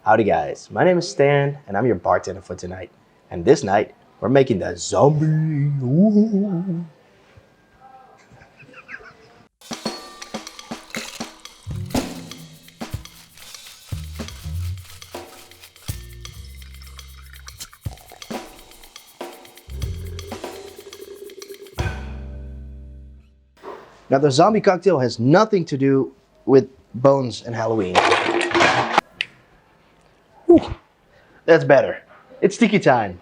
Howdy guys, my name is Stan and I'm your bartender for tonight. And this night, we're making the zombie. Ooh. Now the zombie cocktail has nothing to do with bones and Halloween. Whew, that's better. It's tiki time.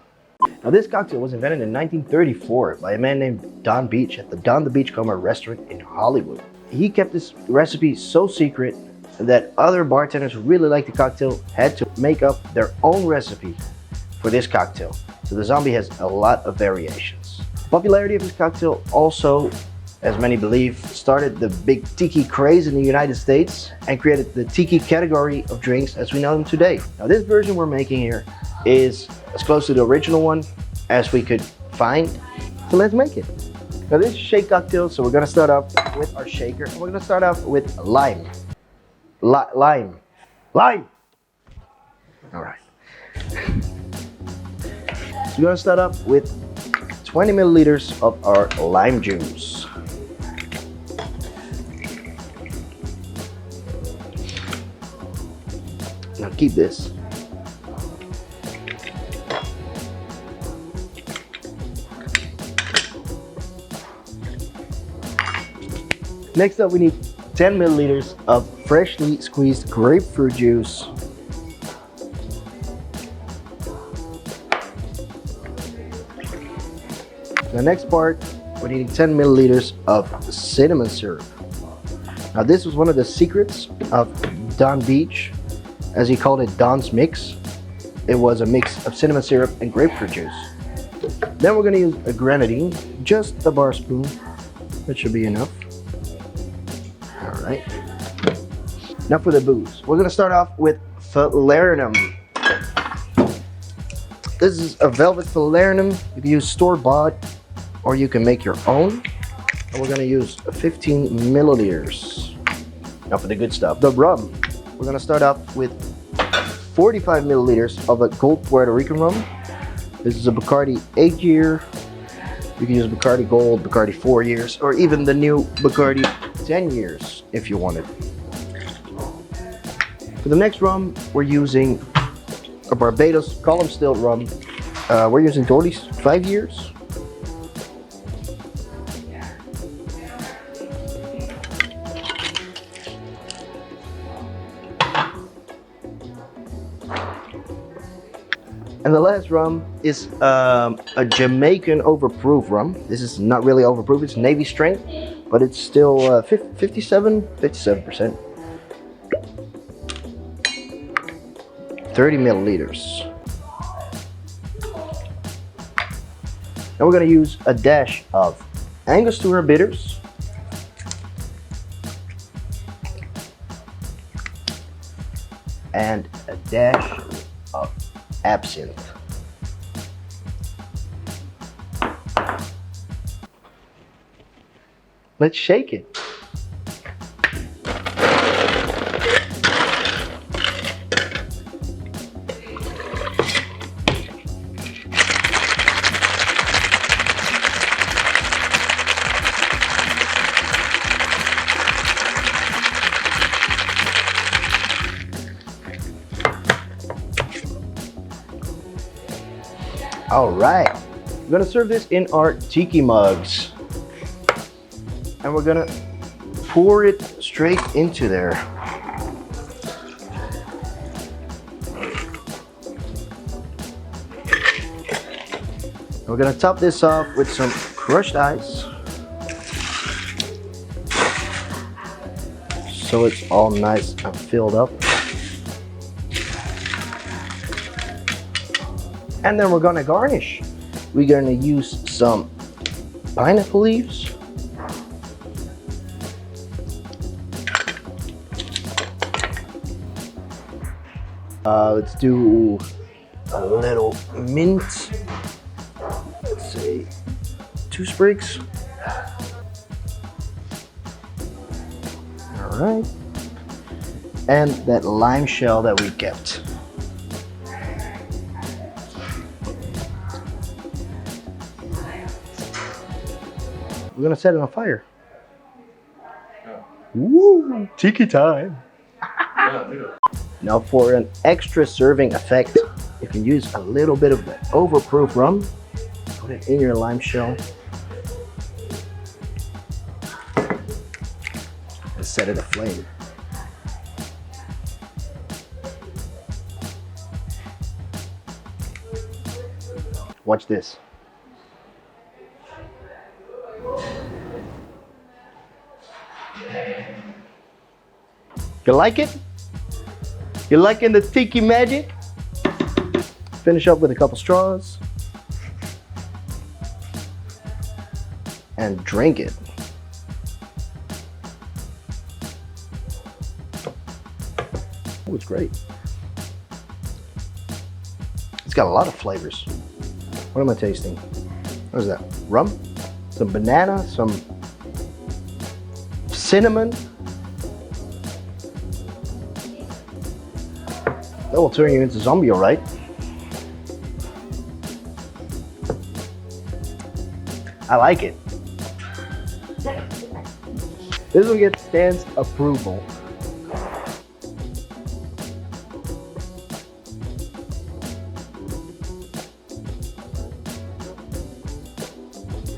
Now this cocktail was invented in 1934 by a man named Don Beach at the Don the Beachcomber restaurant in Hollywood. He kept this recipe so secret that other bartenders who really liked the cocktail had to make up their own recipe for this cocktail. So the zombie has a lot of variations. The popularity of this cocktail also, as many believe, started the big tiki craze in the United States and created the tiki category of drinks as we know them today. Now this version we're making here is as close to the original one as we could find, so let's make it. Now this is a shake cocktail, so we're gonna start off with our shaker. And we're gonna start off with lime. Lime. All right. So we're gonna start off with 20 milliliters of our lime juice. Now keep this. Next up, we need 10 milliliters of freshly squeezed grapefruit juice. The next part, we're needing 10 milliliters of cinnamon syrup. Now this was one of the secrets of Don Beach, as he called it Don's Mix. It was a mix of cinnamon syrup and grapefruit juice. Then we're gonna use a grenadine, just a bar spoon. That should be enough. All right. Now for the booze. We're gonna start off with falernum. This is a velvet falernum. You can use store-bought or you can make your own. And we're gonna use 15 milliliters. Now for the good stuff, the rum. We're gonna start off with 45 milliliters of a gold Puerto Rican rum. This is a Bacardi 8-year. You can use Bacardi Gold, Bacardi 4 years, or even the new Bacardi 10 years if you want it. For the next rum, we're using a Barbados column still rum. We're using Doherty's 5 years. And the last rum is a Jamaican overproof rum. This is not really overproof, it's Navy strength, but it's still 57%. 30 milliliters. Now we're gonna use a dash of Angostura bitters. And a dash of absinthe. Let's shake it. All right, we're gonna serve this in our tiki mugs. And we're gonna pour it straight into there. We're gonna top this off with some crushed ice, so it's all nice and filled up. And then we're gonna garnish. We're gonna use some pineapple leaves. Let's do a little mint. Let's say 2 sprigs. All right. And that lime shell that we kept. We're gonna set it on fire. Woo! Tiki time. Now for an extra serving effect, you can use a little bit of the overproof rum. Put it in your lime shell. And set it aflame. Watch this. You like it? You liking the tiki magic? Finish up with a couple straws. And drink it. Oh, it's great. It's got a lot of flavors. What am I tasting? What is that? Rum? Some banana? Some cinnamon? That will turn you into zombie, all right? I like it. This will get Stan's approval.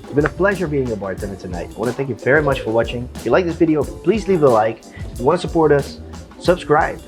It's been a pleasure being a bartender tonight. I want to thank you very much for watching. If you like this video, please leave a like. If you want to support us, subscribe.